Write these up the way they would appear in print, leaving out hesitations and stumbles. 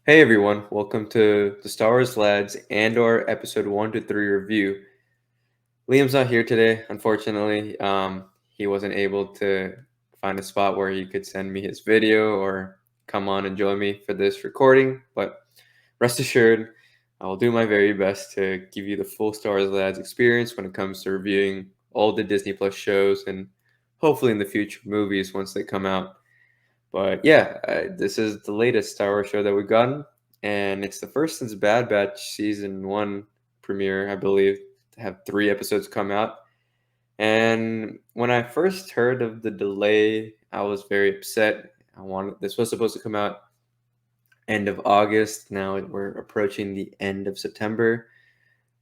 Hey everyone, welcome to the Star Wars Lads Andor episode 1 to 3 review. Liam's not here today, unfortunately. He wasn't able to find a spot where he could send me his video or come on and join me for this recording, but rest assured, I will do my very best to give you the full Star Wars Lads experience when it comes to reviewing all the Disney Plus shows and hopefully in the future movies once they come out. But yeah, this is the latest Star Wars show that we've gotten, and it's the first since Bad Batch season one premiere, I believe, to have 3 episodes come out. And when I first heard of the delay, I was very upset. I wanted this was supposed to come out end of August. Now we're approaching the end of September,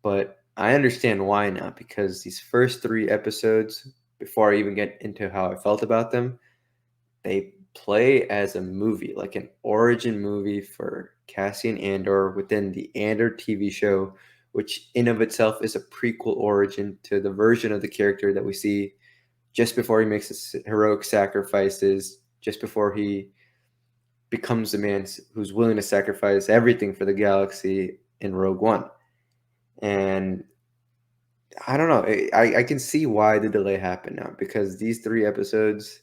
but I understand why now because these first 3 episodes, before I even get into how I felt about them, they play as a movie, like an origin movie for Cassian Andor within the Andor TV show, which in of itself is a prequel origin to the version of the character that we see just before he makes his heroic sacrifices, just before he becomes the man who's willing to sacrifice everything for the galaxy in Rogue One. And I don't know, I can see why the delay happened now because these 3 episodes,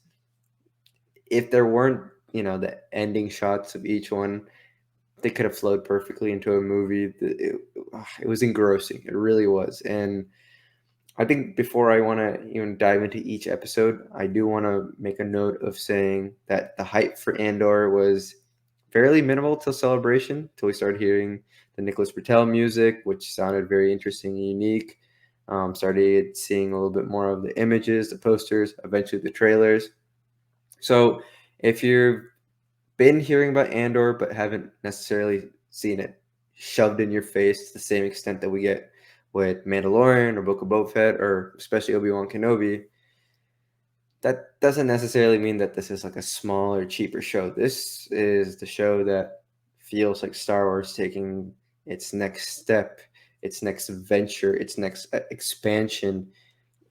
if there weren't, the ending shots of each one, they could have flowed perfectly into a movie. It was engrossing. It really was. And I think before I want to even dive into each episode, I do want to make a note of saying that the hype for Andor was fairly minimal till Celebration, till we started hearing the Nicholas Britell music, which sounded very interesting and unique. Started seeing a little bit more of the images, the posters, eventually the trailers. So if you've been hearing about Andor but haven't necessarily seen it shoved in your face to the same extent that we get with Mandalorian or Book of Boba Fett or especially Obi-Wan Kenobi, that doesn't necessarily mean that this is like a smaller, cheaper show. This is the show that feels like Star Wars taking its next step, its next venture, its next expansion.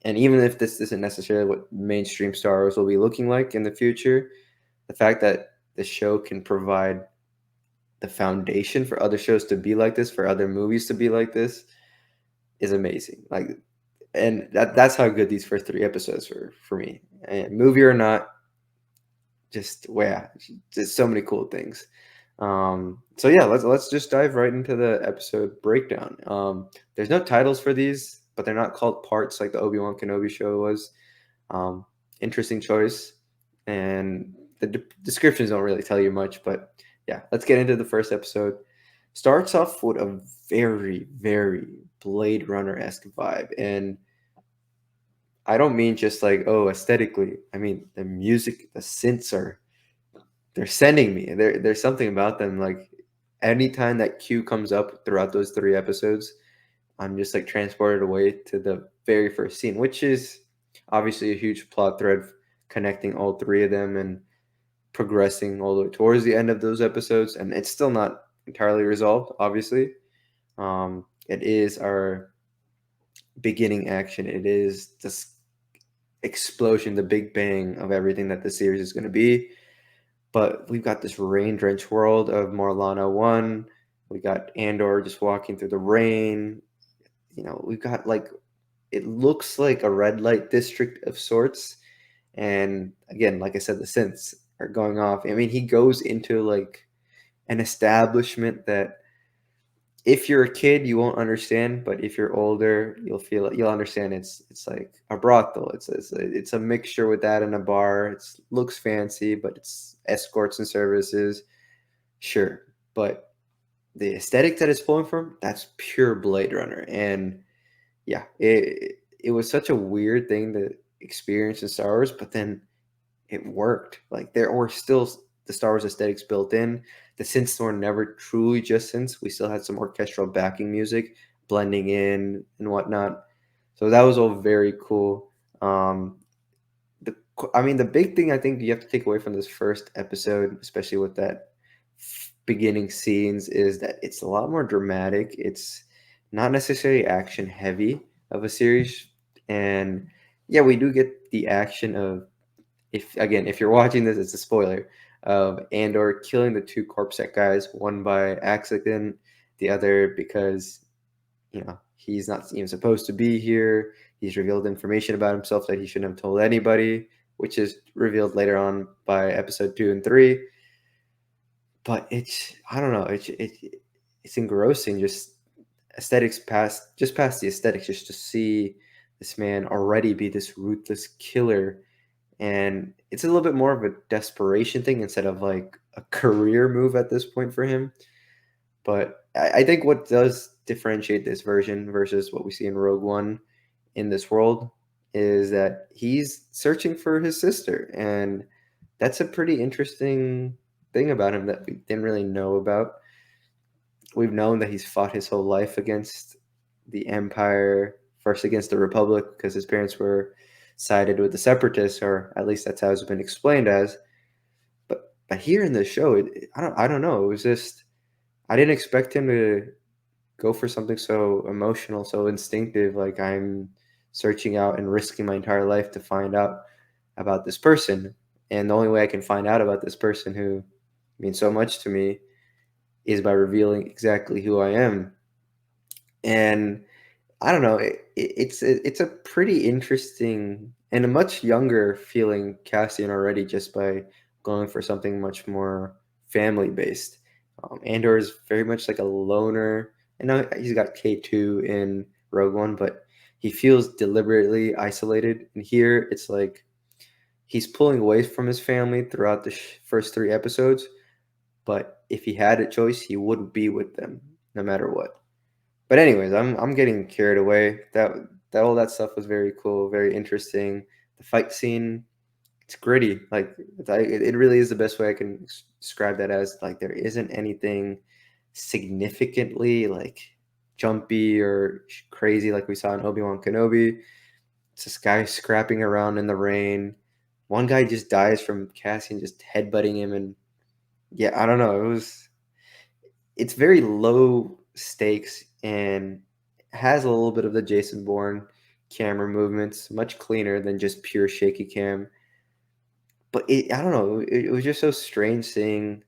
And even if this isn't necessarily what mainstream Star Wars will be looking like in the future, the fact that the show can provide the foundation for other shows to be like this, for other movies to be like this, is amazing. Like, and that's how good these first 3 episodes were for me. And movie or not, just yeah, just so many cool things. So yeah, let's just dive right into the episode breakdown. There's no titles for these, but they're not called parts like the Obi-Wan Kenobi show was. Um, Interesting choice, and the descriptions don't really tell you much, but yeah, let's get into the first episode. Starts off with a very, very Blade Runner-esque vibe, and I don't mean just like, oh, aesthetically. I mean the music, the synths they're sending me. There's something about them. Like anytime that cue comes up throughout those 3 episodes, I'm just like transported away to the very first scene, which is obviously a huge plot thread connecting all 3 of them and progressing all the way towards the end of those episodes. And it's still not entirely resolved, obviously. It is our beginning action. It is this explosion, the big bang of everything that the series is going to be. But we've got this rain-drenched world of Morlana 1. We got Andor just walking through the rain. We've got like it looks like a red light district of sorts. And again, like I said, the synths are going off. I mean, he goes into like an establishment that if you're a kid, you won't understand, but if you're older, you'll understand. It's like a brothel. It's a mixture with that and a bar. It looks fancy, but it's escorts and services, sure. But the aesthetic that it's pulling from, that's pure Blade Runner. And yeah, it was such a weird thing to experience in Star Wars, but then it worked. Like there were still the Star Wars aesthetics built in. The synths were never truly just synths. We still had some orchestral backing music blending in and whatnot. So that was all very cool. The I mean, the big thing I think you have to take away from this first episode, especially with that beginning scenes, is that it's a lot more dramatic. It's not necessarily action heavy of a series, and yeah, we do get the action of if you're watching this, it's a spoiler. of Andor killing the two corpsec guys, one by accident, the other because he's not even supposed to be here. He's revealed information about himself that he shouldn't have told anybody, which is revealed later on by episode 2 and 3. But I don't know, it's engrossing. Just past the aesthetics, just to see this man already be this ruthless killer. And it's a little bit more of a desperation thing instead of like a career move at this point for him. But I think what does differentiate this version versus what we see in Rogue One in this world is that he's searching for his sister. And that's a pretty interesting thing about him that we didn't really know about. We've known that he's fought his whole life against the Empire, first against the Republic, because his parents were sided with the Separatists, or at least that's how it's been explained as. But here in the show, I don't know. It was just I didn't expect him to go for something so emotional, so instinctive. Like I'm searching out and risking my entire life to find out about this person, and the only way I can find out about this person who means so much to me is by revealing exactly who I am. And I don't know. It's a pretty interesting and a much younger feeling Cassian already, just by going for something much more family based. Andor is very much like a loner. I know he's got K2 in Rogue One, but he feels deliberately isolated. And here it's like he's pulling away from his family throughout the first 3 episodes. But if he had a choice, he would be with them no matter what. But anyways, I'm getting carried away. That all that stuff was very cool, very interesting. The fight scene, it's gritty. Like it really is the best way I can describe that as. Like there isn't anything significantly like jumpy or crazy like we saw in Obi-Wan Kenobi. It's this guy scrapping around in the rain. One guy just dies from Cassian just headbutting him, and yeah, I don't know. It's very low stakes and has a little bit of the Jason Bourne camera movements, much cleaner than just pure shaky cam. But I don't know, it was just so strange seeing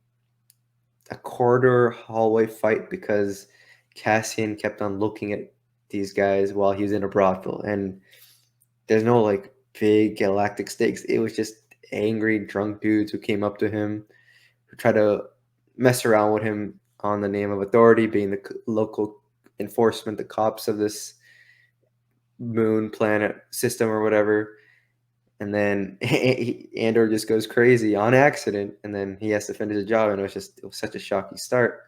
a corridor hallway fight because Cassian kept on looking at these guys while he was in a brothel, and there's no like big galactic stakes. It was just angry drunk dudes who came up to him, who tried to mess around with him on the name of authority, being the local enforcement, the cops of this moon planet system or whatever. And then Andor just goes crazy on accident, and then he has to finish the job, and it was such a shocking start.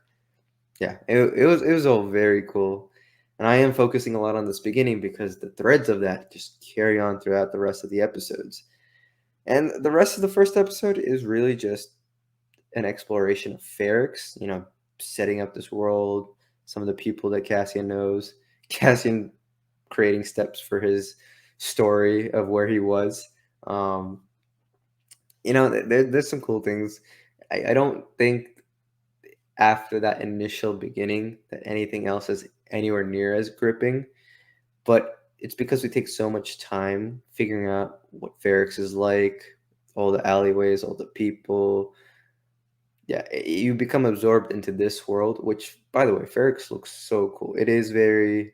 Yeah, it was all very cool. And I am focusing a lot on this beginning because the threads of that just carry on throughout the rest of the episodes. And the rest of the first episode is really just an exploration of Ferrix, setting up this world, some of the people that Cassian knows, Cassian creating steps for his story of where he was. Um, there's some cool things. I don't think after that initial beginning that anything else is anywhere near as gripping, but it's because we take so much time figuring out what Ferrix is like, all the alleyways, all the people. Yeah, you become absorbed into this world, which, by the way, Ferrix looks so cool. It is very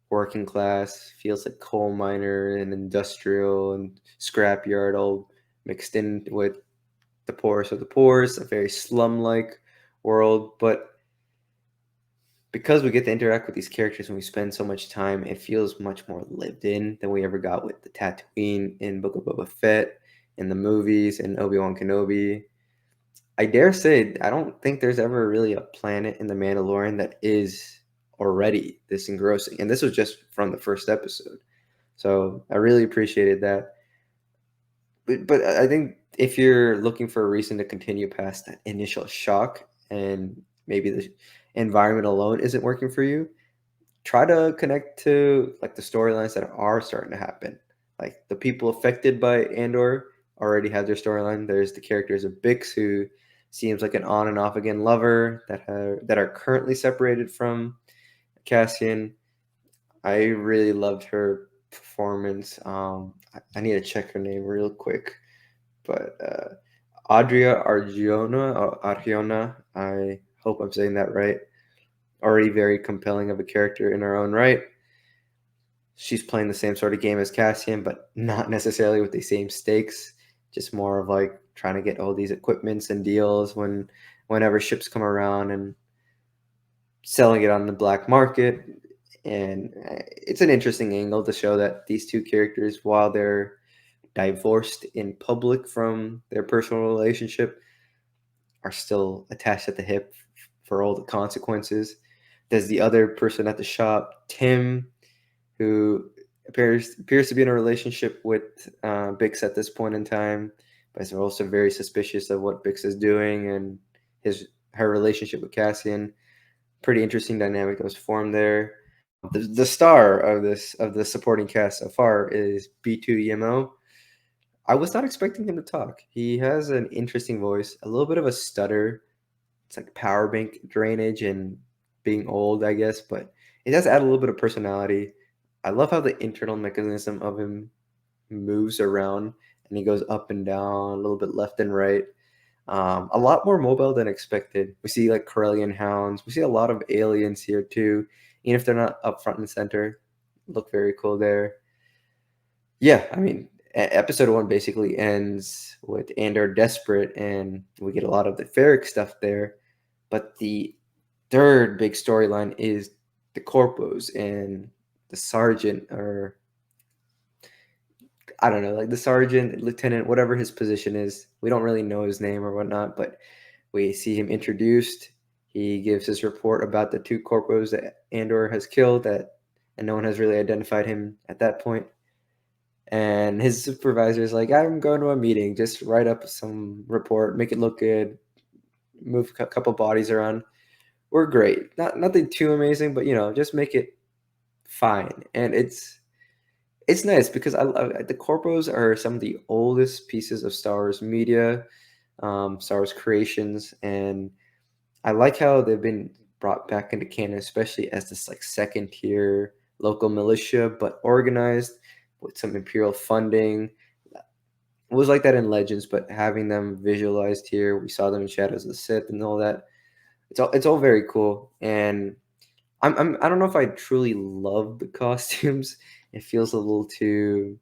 working class, feels like coal miner and industrial and scrapyard all mixed in with the poorest of the poorest, a very slum-like world. But because we get to interact with these characters and we spend so much time, it feels much more lived in than we ever got with the Tatooine in Book of Boba Fett, in the movies, and Obi-Wan Kenobi. I dare say I don't think there's ever really a planet in The Mandalorian that is already this engrossing. And this was just from the first episode. So I really appreciated that. But I think if you're looking for a reason to continue past that initial shock and maybe the environment alone isn't working for you, try to connect to like the storylines that are starting to happen. Like the people affected by Andor already have their storyline. There's the characters of Bix, who seems like an on and off again lover that are currently separated from Cassian. I really loved her performance. I need to check her name real quick, but Adria Arjona. I hope I'm saying that right. Already very compelling of a character in her own right. She's playing the same sort of game as Cassian, but not necessarily with the same stakes. Just more of like trying to get all these equipments and deals whenever ships come around and selling it on the black market. And it's an interesting angle to show that these two characters, while they're divorced in public from their personal relationship, are still attached at the hip for all the consequences. There's the other person at the shop, Tim, who appears to be in a relationship with Bix at this point in time, but is also very suspicious of what Bix is doing and her relationship with Cassian. Pretty interesting dynamic that was formed there. The star of the supporting cast so far is B2EMO. I was not expecting him to talk. He has an interesting voice, a little bit of a stutter. It's like power bank drainage and being old, I guess, but it does add a little bit of personality. I love how the internal mechanism of him moves around and he goes up and down, a little bit left and right. A lot more mobile than expected. We see like Corellian hounds. We see a lot of aliens here too, even if they're not up front and center. Look very cool there. Yeah, I mean, episode one basically ends with Andor desperate, and we get a lot of the Ferric stuff there. But the third big storyline is the corpos and the sergeant, or I don't know, like the sergeant, lieutenant, whatever his position is. We don't really know his name or whatnot, but we see him introduced. He gives his report about the two corpos that Andor has killed, and no one has really identified him at that point. And his supervisor is like, I'm going to a meeting. Just write up some report, make it look good, move a couple bodies around. We're great. Nothing too amazing, but just make it fine. And it's nice because I love the corpos are some of the oldest pieces of Star Wars media, Star Wars creations, and I like how they've been brought back into canon, especially as this like second tier local militia, but organized with some imperial funding. It was like that in Legends, but having them visualized here, we saw them in Shadows of the Sith and all that. It's all very cool, and I don't know if I truly love the costumes. It feels a little too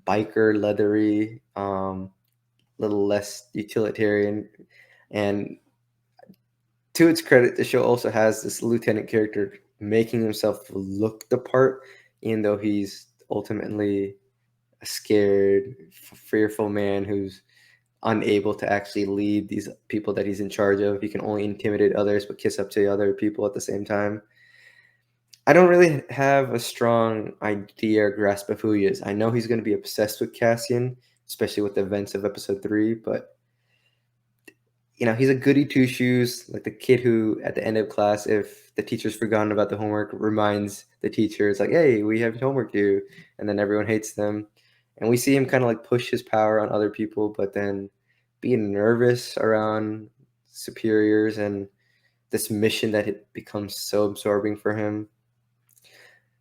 biker leathery, little less utilitarian. And to its credit, the show also has this lieutenant character making himself look the part, even though he's ultimately a scared, fearful man who's unable to actually lead these people that he's in charge of. He can only intimidate others, but kiss up to other people at the same time. I don't really have a strong idea or grasp of who he is. I know he's going to be obsessed with Cassian, especially with the events of episode 3, but he's a goody two shoes, like the kid who at the end of class, if the teacher's forgotten about the homework, reminds the teacher, it's like, hey, we have homework due, and then everyone hates them. And we see him kind of like push his power on other people, but then being nervous around superiors and this mission that it becomes so absorbing for him.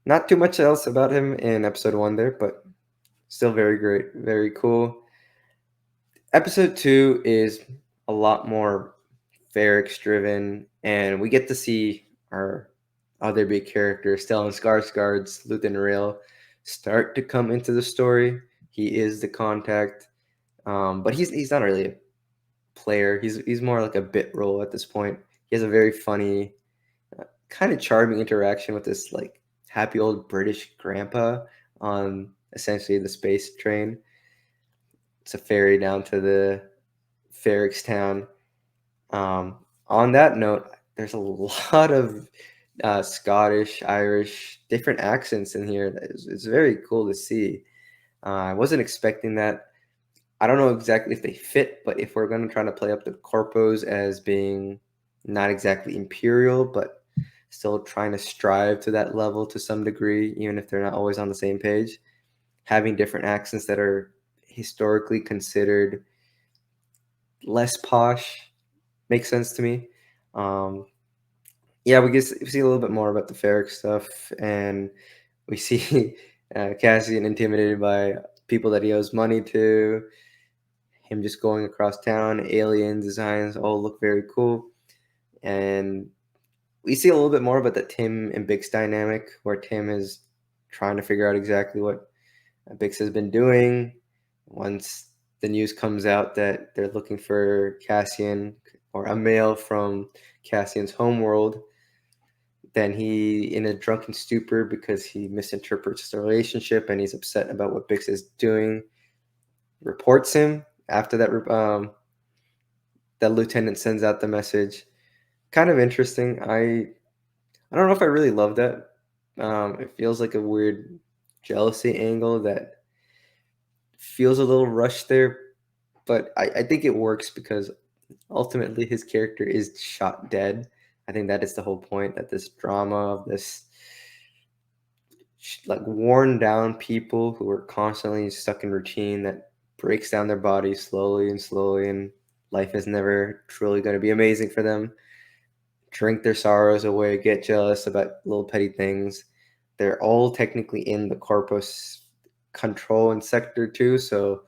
Not too much else about him in episode 1 there, but still very great, very cool. Episode 2 is a lot more Ferrix driven, and we get to see our other big character, Stellan Skarsgård's Lieutenant Rail, start to come into the story. He is the contact, but he's not really a player. He's more like a bit role at this point. He has a very funny, kind of charming interaction with this like happy old British grandpa on essentially the space train. It's a ferry down to the Ferrix town. On that note, there's a lot of Scottish, Irish, different accents in here. It's very cool to see. I wasn't expecting that. I don't know exactly if they fit, but if we're going to try to play up the corpos as being not exactly imperial, but still trying to strive to that level to some degree, even if they're not always on the same page, having different accents that are historically considered less posh makes sense to me. Yeah, we see a little bit more about the Ferric stuff, and we see Cassian intimidated by people that he owes money to. him just going across town, alien designs all look very cool. And we see a little bit more about the Tim and Bix dynamic, where Tim is trying to figure out exactly what Bix has been doing. Once the news comes out that they're looking for Cassian or a male from Cassian's homeworld, then he, in a drunken stupor because he misinterprets the relationship and he's upset about what Bix is doing, reports him. After that lieutenant sends out the message. Kind of interesting. I don't know if I really love that. It feels like a weird jealousy angle that feels a little rushed there, but I think it works because ultimately his character is shot dead. I think that is the whole point, that this drama of this like worn down people who are constantly stuck in routine that breaks down their bodies slowly and slowly, and life is never truly going to be amazing for them. Drink their sorrows away, get jealous about little petty things. They're all technically in the corpus control and sector too. So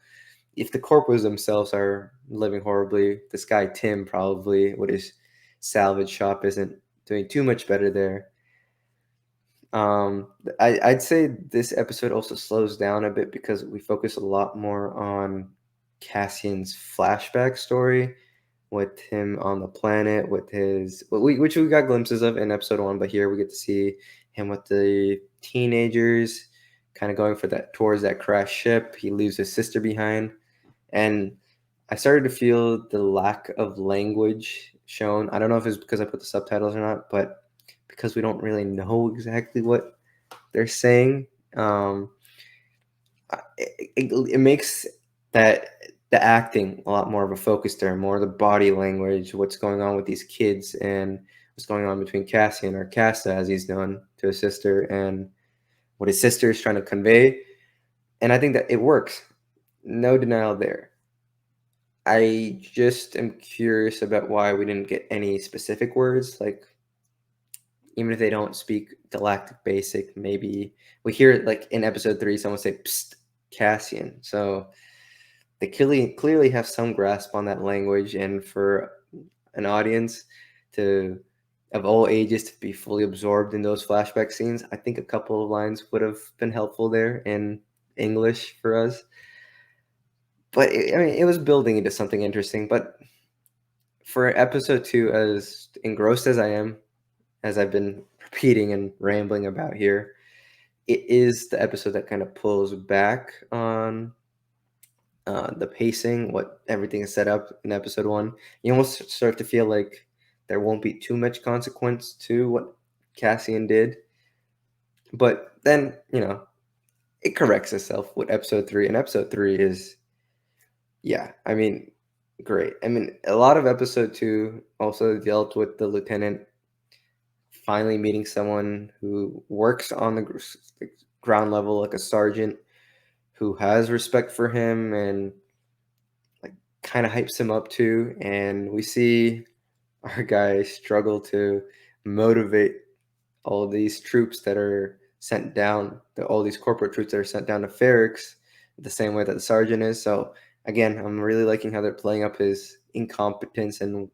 if the corpus themselves are living horribly, this guy Tim probably with his salvage shop isn't doing too much better there. I'd say this episode also slows down a bit because we focus a lot more on Cassian's flashback story with him on the planet, with which we got glimpses of in episode 1, but here we get to see him with the teenagers, kind of going for that towards that crashed ship. He leaves his sister behind, and I started to feel the lack of language shown. I don't know if it's because I put the subtitles or not, but because we don't really know exactly what they're saying, it makes that the acting a lot more of a focus there, more the body language, what's going on with these kids, and what's going on between Cassian, or Casta as he's known to his sister, and what his sister is trying to convey. And I think that it works. No denial there. I just am curious about why we didn't get any specific words, like even if they don't speak Galactic Basic, maybe we hear it like in episode 3, someone say "Psst, Cassian." So they clearly have some grasp on that language, and for an audience to of all ages to be fully absorbed in those flashback scenes, I think a couple of lines would have been helpful there in English for us. But it was building into something interesting. But for episode 2, as engrossed as I am, as I've been repeating and rambling about here, it is the episode that kind of pulls back on the pacing, what everything is set up in episode 1. You almost start to feel like there won't be too much consequence to what Cassian did. But then, it corrects itself with episode 3. And episode 3 is, yeah, great. A lot of episode 2 also dealt with the lieutenant finally meeting someone who works on the ground level, like a sergeant who has respect for him and like kind of hypes him up too. And we see our guy struggle to motivate all these troops that are sent down, all these corporate troops that are sent down to Ferrix, the same way that the sergeant is. So again, I'm really liking how they're playing up his incompetence and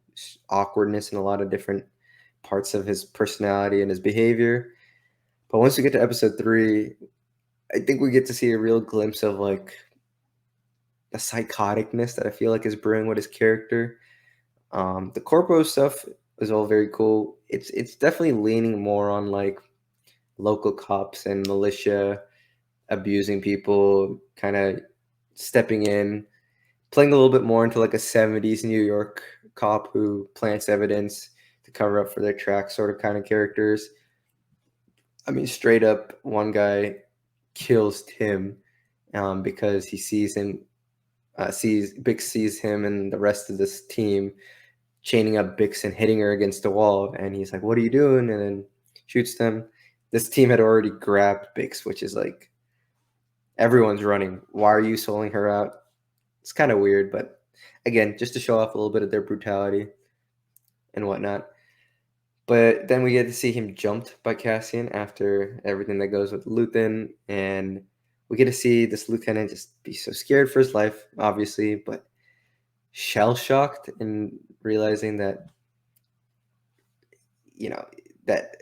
awkwardness in a lot of different parts of his personality and his behavior. But once we get to episode 3, I think we get to see a real glimpse of like the psychoticness that I feel like is brewing with his character. The corpo stuff is all very cool. It's definitely leaning more on like local cops and militia abusing people, kind of stepping in, playing a little bit more into like a 70s New York cop who plants evidence to cover up for their tracks, sort of kind of characters. Straight up, one guy kills Tim because he sees him, Bix sees him and the rest of this team chaining up Bix and hitting her against the wall, and he's like, "What are you doing?" And then shoots them. This team had already grabbed Bix, which is like, everyone's running. Why are you soloing her out? It's kind of weird, but again, just to show off a little bit of their brutality and whatnot. But then we get to see him jumped by Cassian after everything that goes with Luthen, and we get to see this lieutenant just be so scared for his life, obviously, but shell shocked in realizing that, you know, that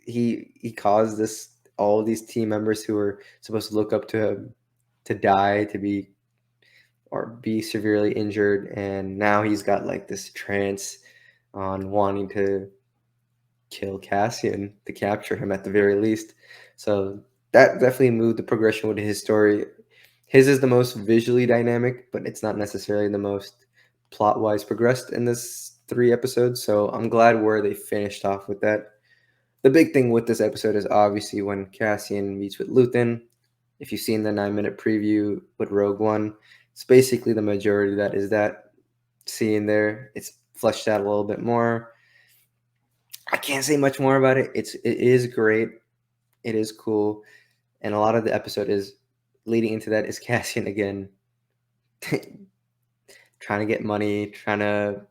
he caused this all these team members who were supposed to look up to him to die, to be severely injured, and now he's got like this trance on wanting to kill Cassian, to capture him at the very least. So that definitely moved the progression with his story. His is the most visually dynamic, but it's not necessarily the most plot wise progressed in this 3 episodes. So I'm glad where they finished off with that. The big thing with this episode is obviously when Cassian meets with Luthen. If you've seen the 9-minute preview with Rogue One, it's basically the majority of that is that scene there. It's fleshed out a little bit more. I can't say much more about it. It is great. It is cool. And a lot of the episode is leading into that is Cassian again trying to get money, trying to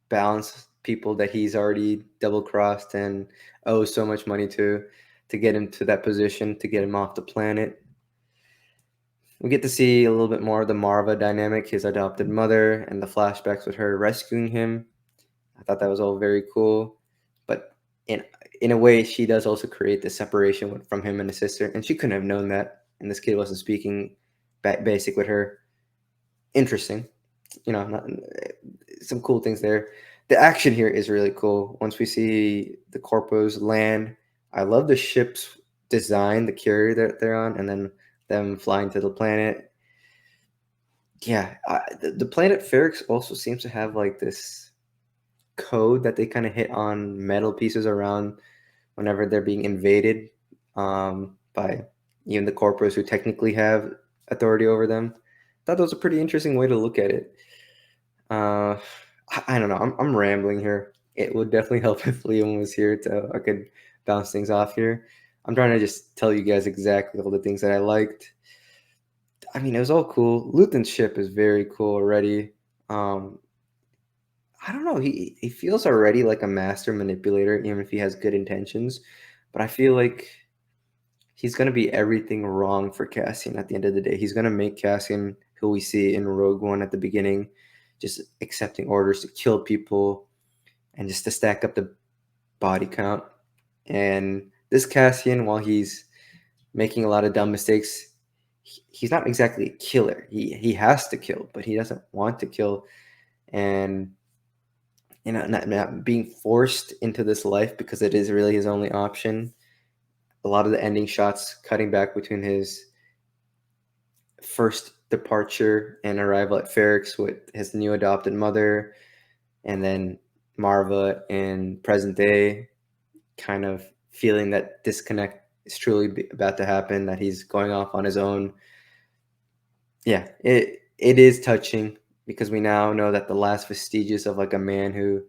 balance people that he's already double crossed and owes so much money to get him to that position, to get him off the planet. We get to see a little bit more of the Marva dynamic, his adopted mother, and the flashbacks with her rescuing him. I thought that was all very cool. But in in a way, she does also create the separation from him and his sister, and she couldn't have known that. And this kid wasn't speaking basic with her. Interesting, not, some cool things there. The action here is really cool. Once we see the corpos land, I love the ship's design, the carrier that they're on, and then them flying to the planet. Yeah, the planet Ferrix also seems to have like this code that they kind of hit on metal pieces around whenever they're being invaded by even the corporates who technically have authority over them. I thought that was a pretty interesting way to look at it. I don't know. I'm rambling here. It would definitely help if Liam was here to I could bounce things off here. I'm trying to just tell you guys exactly all the things that I liked. I mean, it was all cool. Luthen's ship is very cool already. Um, I don't know. He feels already like a master manipulator, even if he has good intentions. But I feel like he's gonna be everything wrong for Cassian at the end of the day. He's gonna make Cassian, who we see in Rogue One at the beginning, just accepting orders to kill people and just to stack up the body count. And this Cassian, while he's making a lot of dumb mistakes, he's not exactly a killer. He has to kill, but he doesn't want to kill. And not being forced into this life because it is really his only option. A lot of the ending shots cutting back between his first departure and arrival at Ferrix with his new adopted mother, and then Marva in present day, kind of feeling that disconnect is truly about to happen, that he's going off on his own. Yeah, it is touching because we now know that the last vestiges of like a man who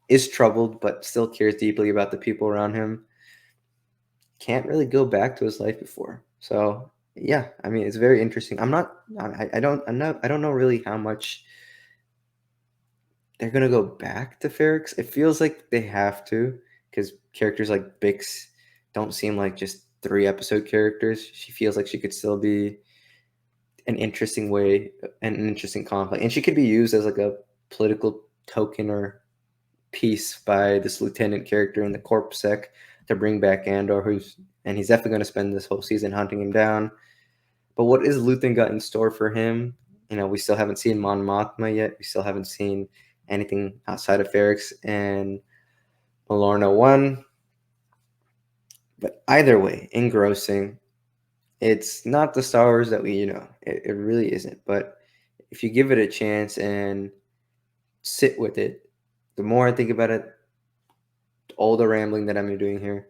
is troubled but still cares deeply about the people around him can't really go back to his life before. So yeah, I mean it's very interesting. I don't know really how much they're gonna go back to Ferrix. It feels like they have to because characters like Bix don't seem like just 3 episode characters. She feels like she could still be an interesting way, an interesting conflict, and she could be used as like a political token or piece by this lieutenant character in the Corp Sec to bring back Andor, he's definitely going to spend this whole season hunting him down. But what is Luthen got in store for him? We still haven't seen Mon Mothma yet. We still haven't seen anything outside of Ferrix and Malorna 1. But either way, engrossing. It's not the Star Wars that it really isn't. But if you give it a chance and sit with it, the more I think about it, all the rambling that I'm doing here,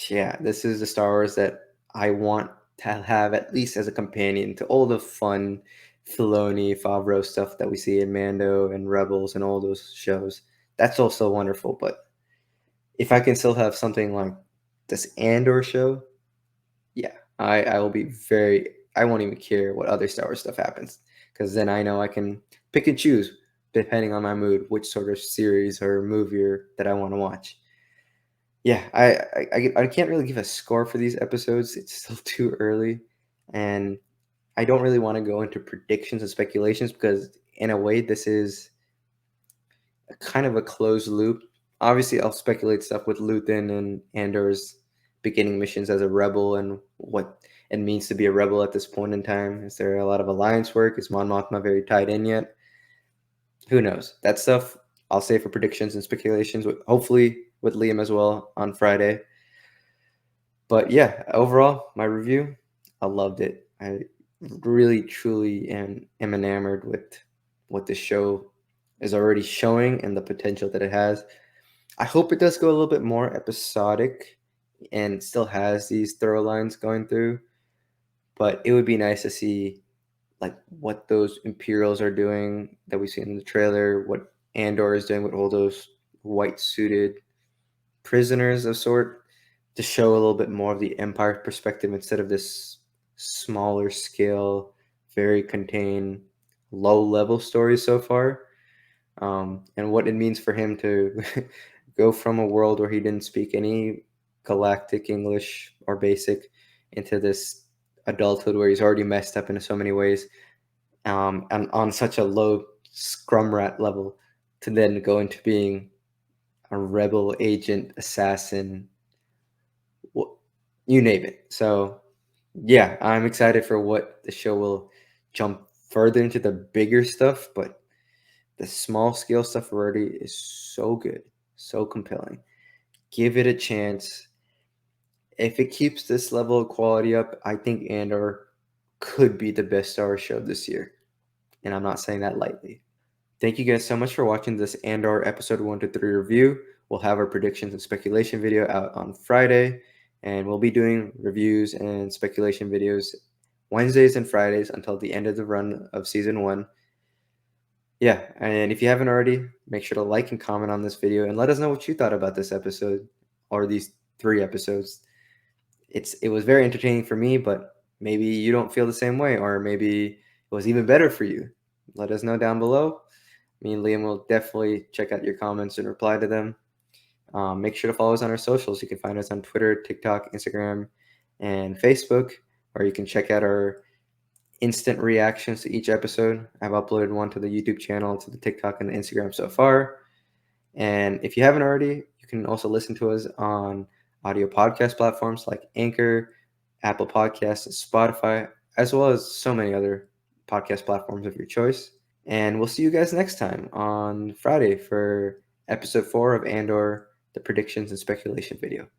yeah, this is the Star Wars that I want to have at least as a companion to all the fun Filoni, Favreau stuff that we see in Mando and Rebels and all those shows. That's also wonderful. But if I can still have something like this Andor show, yeah, I will be I won't even care what other Star Wars stuff happens because then I know I can pick and choose depending on my mood which sort of series or movie that I want to watch. Yeah, I can't really give a score for these episodes. It's still too early, and I don't really want to go into predictions and speculations because, in a way, this is kind of a closed loop. Obviously, I'll speculate stuff with Luthen and Andor's beginning missions as a rebel and what it means to be a rebel at this point in time. Is there a lot of alliance work? Is Mon Mothma very tied in yet? Who knows? That stuff I'll save for predictions and speculations, hopefully with Liam as well on Friday. But yeah, overall, my review, I loved it. I really, truly am enamored with what this show is already showing and the potential that it has. I hope it does go a little bit more episodic and still has these throw lines going through. But it would be nice to see like what those Imperials are doing that we see in the trailer, what Andor is doing with all those white suited prisoners of sort, to show a little bit more of the Empire perspective instead of this smaller scale, very contained, low level story so far. And what it means for him to go from a world where he didn't speak any galactic English or basic into this adulthood where he's already messed up in so many ways, and on such a low scrum rat level, to then go into being a rebel agent, assassin, you name it. So yeah, I'm excited for what the show will jump further into the bigger stuff, but the small scale stuff already is so good, so compelling. Give it a chance. If it keeps this level of quality up, I think Andor could be the best Star Wars show this year. And I'm not saying that lightly. Thank you guys so much for watching this Andor episode 1 to 3 review. We'll have our predictions and speculation video out on Friday, and we'll be doing reviews and speculation videos Wednesdays and Fridays until the end of the run of season 1. Yeah, and if you haven't already, make sure to like and comment on this video and let us know what you thought about this episode or these 3 episodes. It was very entertaining for me, but maybe you don't feel the same way, or maybe it was even better for you. Let us know down below. Me and Liam will definitely check out your comments and reply to them. Make sure to follow us on our socials. You can find us on Twitter, TikTok, Instagram, and Facebook, or you can check out our instant reactions to each episode. I've uploaded one to the YouTube channel, to the TikTok, and the Instagram so far. And if you haven't already, you can also listen to us on audio podcast platforms like Anchor, Apple Podcasts, and Spotify, as well as so many other podcast platforms of your choice. And we'll see you guys next time on Friday for episode 4 of Andor, the predictions and speculation video.